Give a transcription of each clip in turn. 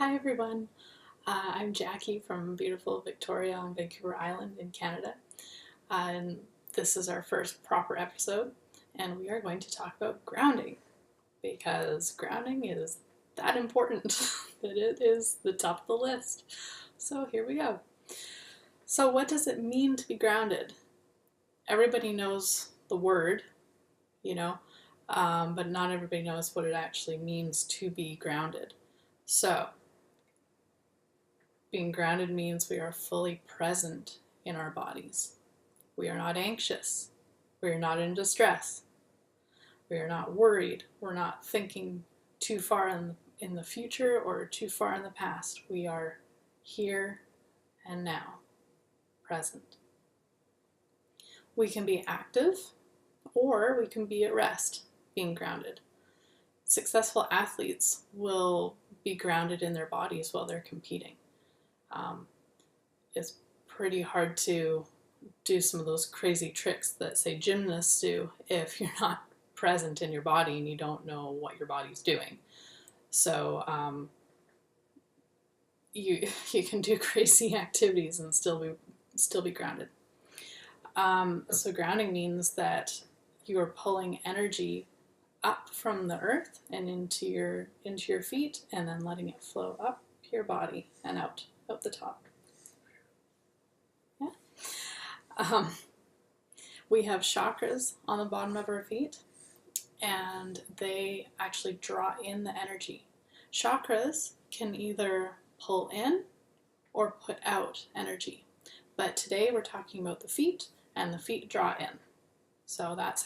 Hi everyone, I'm Jackie from beautiful Victoria on Vancouver Island in Canada, and this is our first proper episode, and we are going to talk about grounding because grounding is that important that it is the top of the list. So here we go. So, what does it mean to be grounded? Everybody knows the word, you know, but not everybody knows what it actually means to be grounded. So, being grounded means we are fully present in our bodies. We are not anxious. We are not in distress. We are not worried. We're not thinking too far in the future or too far in the past. We are here and now, present. We can be active or we can be at rest, being grounded. Successful athletes will be grounded in their bodies while they're competing. It's pretty hard to do some of those crazy tricks that, say, gymnasts do if you're not present in your body and you don't know what your body's doing. So you can do crazy activities and still be grounded. So grounding means that you are pulling energy up from the earth and into your feet, and then letting it flow up your body and out the top. Yeah. We have chakras on the bottom of our feet, and they actually draw in the energy. Chakras can either pull in or put out energy, but today we're talking about the feet, and the feet draw in. So that's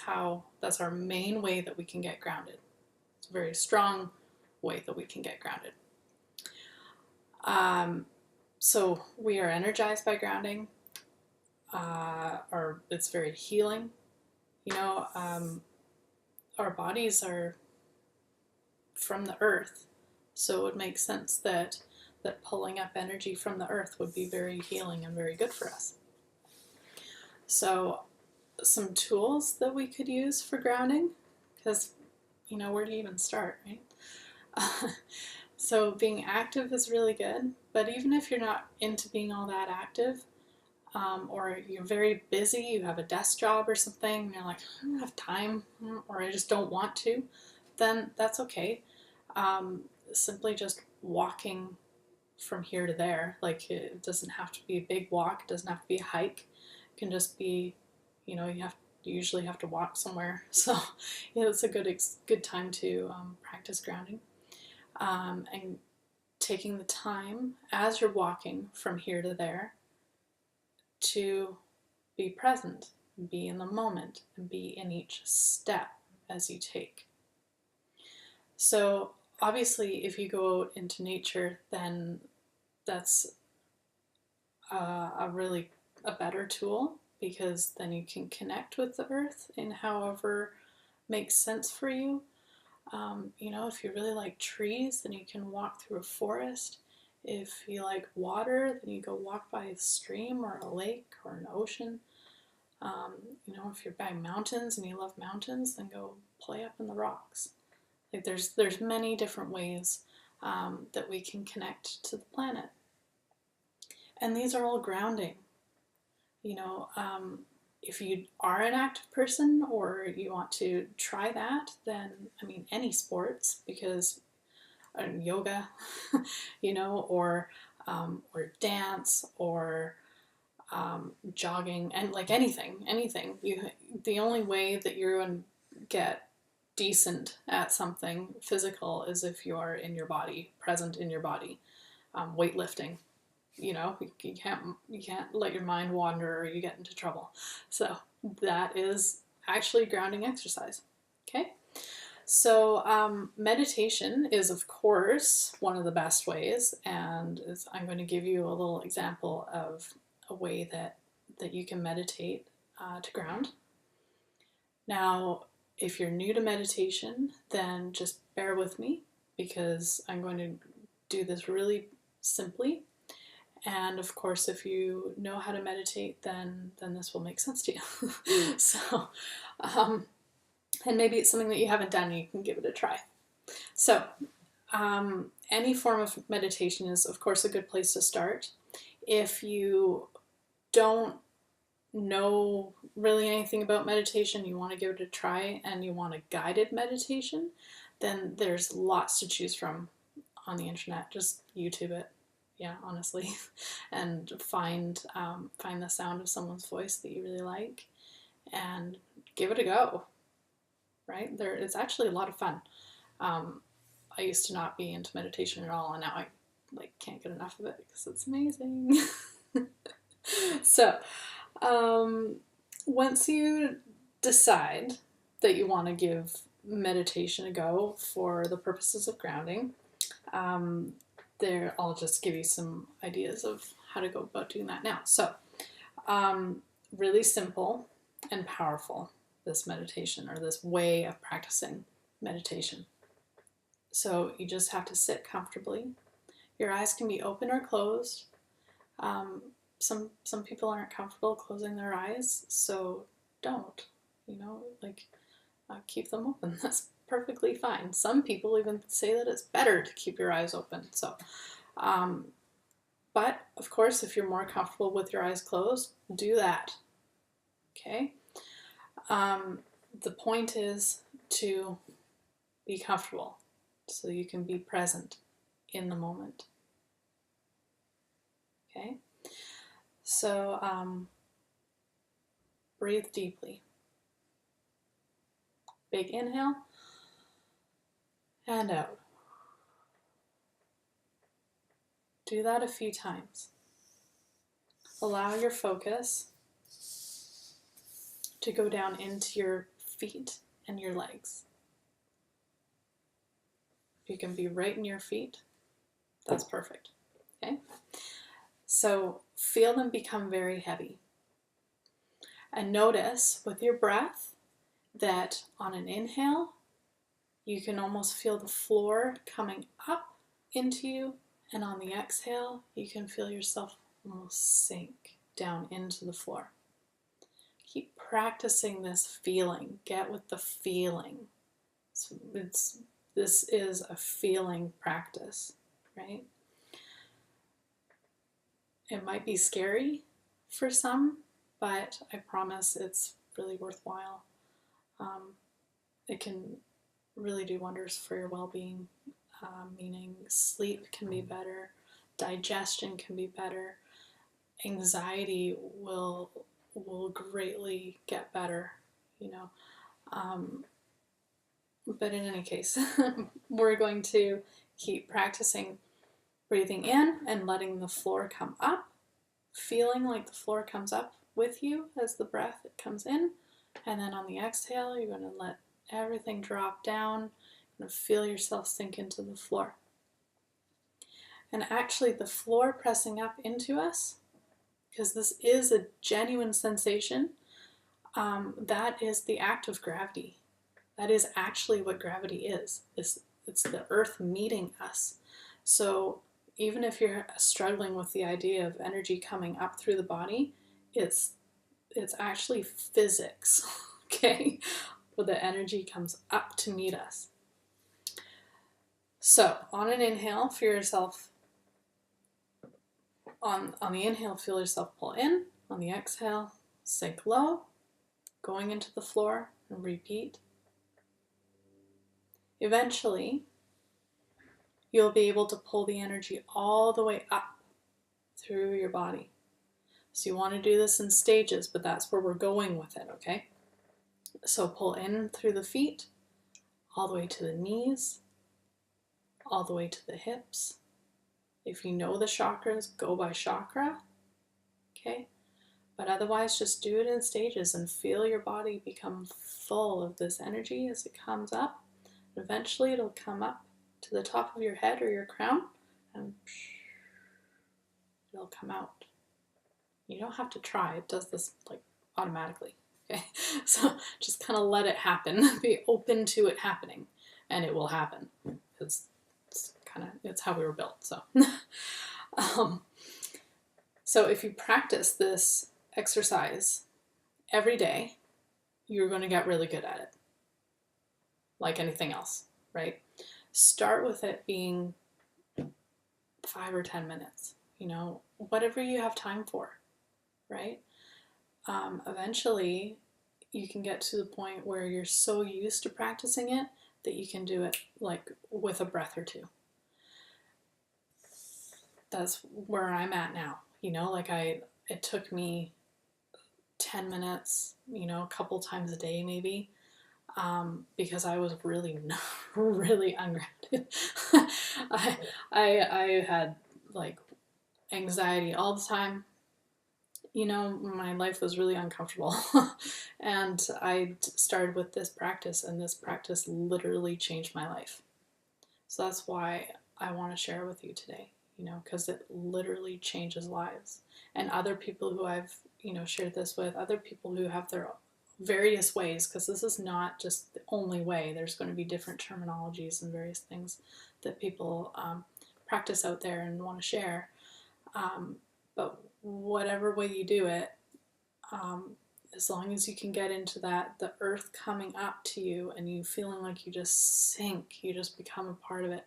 our main way that we can get grounded. It's a very strong way that we can get grounded. So we are energized by grounding. Or it's very healing. Our bodies are from the earth, so it would make sense that pulling up energy from the earth would be very healing and very good for us. So some tools that we could use for grounding, because where do you even start, right? So being active is really good, but even if you're not into being all that active, or you're very busy, you have a desk job or something, and you're like, I don't have time, or I just don't want to, then that's okay. Simply just walking from here to there, like it doesn't have to be a big walk, it doesn't have to be a hike, it can just be, you usually have to walk somewhere, so it's a good time to practice grounding, and taking the time as you're walking from here to there to be present, be in the moment, and be in each step as you take. So obviously, if you go out into nature, then that's a better tool, because then you can connect with the earth in however makes sense for you. If you really like trees, then you can walk through a forest. If you like water, then you go walk by a stream or a lake or an ocean. If you're by mountains and you love mountains, then go play up in the rocks. Like there's many different ways that we can connect to the planet. And these are all grounding. If you are an active person or you want to try that, then, any sports, because yoga, or dance, or jogging, and like anything. The only way that you're going to get decent at something physical is if you are in your body, present in your body. Weightlifting, you can't let your mind wander or you get into trouble. So that is actually grounding exercise. Okay. So meditation is, of course, one of the best ways, and I'm going to give you a little example of a way that you can meditate to ground. Now, if you're new to meditation, then just bear with me, because I'm going to do this really simply. And of course, if you know how to meditate, then this will make sense to you. So, and maybe it's something that you haven't done and you can give it a try. So, any form of meditation is, of course, a good place to start. If you don't know really anything about meditation, you want to give it a try, and you want a guided meditation, then there's lots to choose from on the internet. Just YouTube it, yeah, honestly, and find the sound of someone's voice that you really like, and give it a go. Right there, it's actually a lot of fun. I used to not be into meditation at all, and now I can't get enough of it because it's amazing. So, once you decide that you want to give meditation a go for the purposes of grounding, I'll just give you some ideas of how to go about doing that now. So, really simple and powerful, this meditation, or this way of practicing meditation. So you just have to sit comfortably. Your eyes can be open or closed. Some people aren't comfortable closing their eyes, so don't. Keep them open. That's perfectly fine. Some people even say that it's better to keep your eyes open. So, but of course, if you're more comfortable with your eyes closed, do that. Okay. The point is to be comfortable so you can be present in the moment. Okay? So, breathe deeply. Big inhale and out. Do that a few times. Allow your focus to go down into your feet and your legs. You can be right in your feet. That's perfect. Okay? So feel them become very heavy. And notice with your breath that on an inhale, you can almost feel the floor coming up into you, and on the exhale, you can feel yourself almost sink down into the floor. Keep practicing this feeling. Get with the feeling. This is a feeling practice, right? It might be scary for some, but I promise it's really worthwhile. It can really do wonders for your well-being, meaning sleep can be better, digestion can be better, anxiety will greatly get better, But in any case, we're going to keep practicing breathing in and letting the floor come up, feeling like the floor comes up with you as the breath comes in, and then on the exhale, you're going to let everything drop down. You're going to feel yourself sink into the floor. And actually, the floor pressing up into us, because this is a genuine sensation, that is the act of gravity. That is actually what gravity is. It's the earth meeting us. So even if you're struggling with the idea of energy coming up through the body, it's actually physics, okay? Where the energy comes up to meet us. So on an inhale, feel yourself, on the inhale, feel yourself pull in. On the exhale, sink low, going into the floor, and repeat. Eventually, you'll be able to pull the energy all the way up through your body. So you want to do this in stages, but that's where we're going with it, okay? So pull in through the feet, all the way to the knees, all the way to the hips. If you know the chakras, go by chakra, okay? But otherwise, just do it in stages and feel your body become full of this energy as it comes up. Eventually, it'll come up to the top of your head or your crown, and it'll come out. You don't have to try. It does this automatically. Okay, so just kind of let it happen. Be open to it happening, and it will happen. It's how we were built. So, so if you practice this exercise every day, you're going to get really good at it. Like anything else, right? Start with it being 5 or 10 minutes, whatever you have time for, right? Eventually, you can get to the point where you're so used to practicing it that you can do it like with a breath or two. That's where I'm at now. It took me 10 minutes, a couple times a day maybe, because I was really, really ungrounded. I had like anxiety all the time. My life was really uncomfortable. And I started with this practice, and this practice literally changed my life. So that's why I want to share with you today, because it literally changes lives. And other people who I've, shared this with, other people who have their various ways, because this is not just the only way. There's going to be different terminologies and various things that people practice out there and want to share. But whatever way you do it, as long as you can get into that, the earth coming up to you and you feeling like you just sink, you just become a part of it,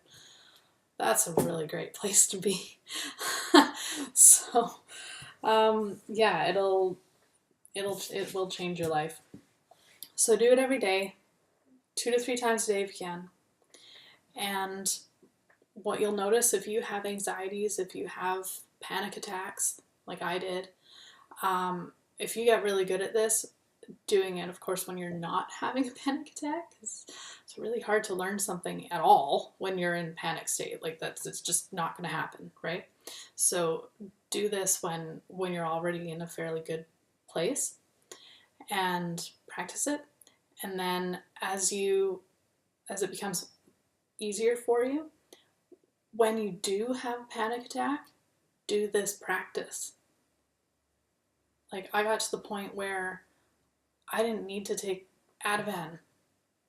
that's a really great place to be. So, yeah, it will change your life. So do it every day, 2 to 3 times a day if you can. And what you'll notice, if you have anxieties, if you have panic attacks like I did, if you get really good at this, doing it, of course, when you're not having a panic attack, it's really hard to learn something at all when you're in panic state. Like it's just not going to happen, right? So do this when you're already in a fairly good place, and practice it. And then as it becomes easier for you, when you do have a panic attack, do this practice. Like I got to the point where I didn't need to take Ativan.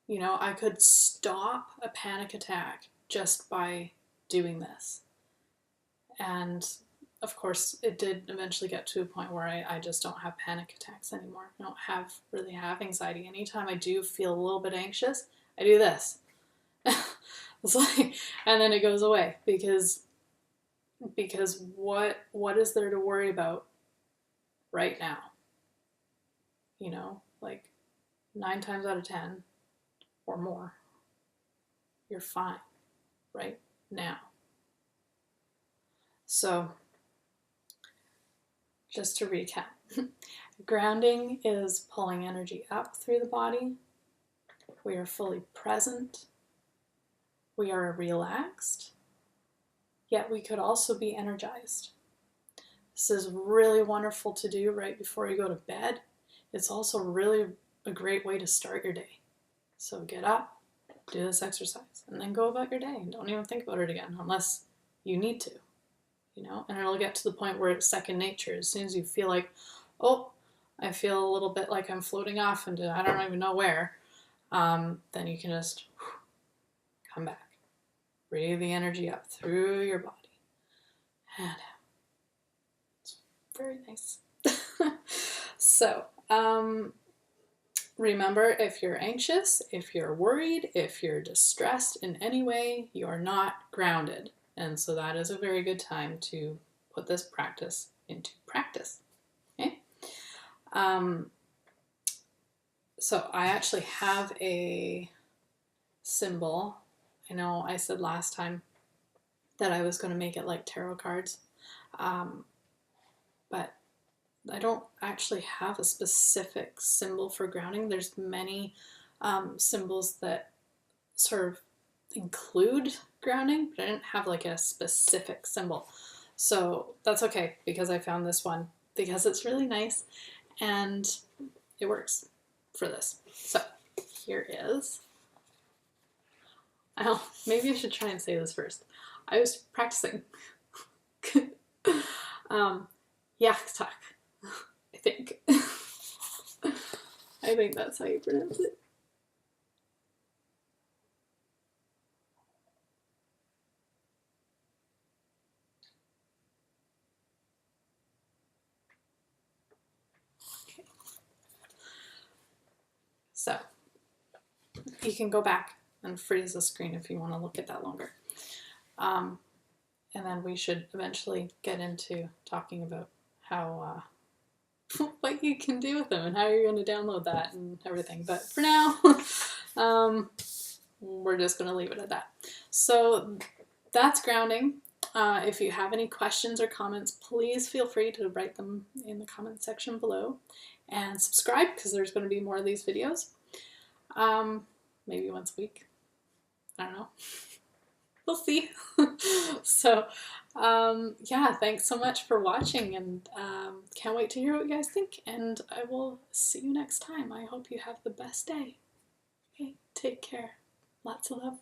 I could stop a panic attack just by doing this. And of course, it did eventually get to a point where I just don't have panic attacks anymore. I don't really have anxiety. Anytime I do feel a little bit anxious, I do this. It's like, and then it goes away because what is there to worry about right now? Like 9 times out of 10 or more, you're fine right now. So just to recap, grounding is pulling energy up through the body. We are fully present. We are relaxed, yet we could also be energized. This is really wonderful to do right before you go to bed. It's also really a great way to start your day. So get up, do this exercise, and then go about your day. Don't even think about it again unless you need to, and it'll get to the point where it's second nature. As soon as you feel like, oh, I feel a little bit like I'm floating off into I don't even know where, then you can just come back. Breathe the energy up through your body and out. It's very nice. So, remember, if you're anxious, if you're worried, if you're distressed in any way, you're not grounded. And so that is a very good time to put this practice into practice. Okay? So I actually have a symbol. I know I said last time that I was going to make it like tarot cards, but I don't actually have a specific symbol for grounding. There's many symbols that sort of include grounding, but I didn't have like a specific symbol. So that's okay, because I found this one because it's really nice and it works for this. So here is, oh, maybe I should try and say this first. I was practicing Yaktak, I think. I think that's how you pronounce it. Okay. So you can go back and freeze the screen if you want to look at that longer. and then we should eventually get into talking about how what you can do with them and how you're going to download that and everything. But for now, we're just going to leave it at that. So that's grounding. If you have any questions or comments, please feel free to write them in the comment section below, and subscribe because there's going to be more of these videos. Maybe once a week. I don't know. We'll see. So, yeah, thanks so much for watching, and can't wait to hear what you guys think, and I will see you next time. I hope you have the best day. Okay, take care. Lots of love.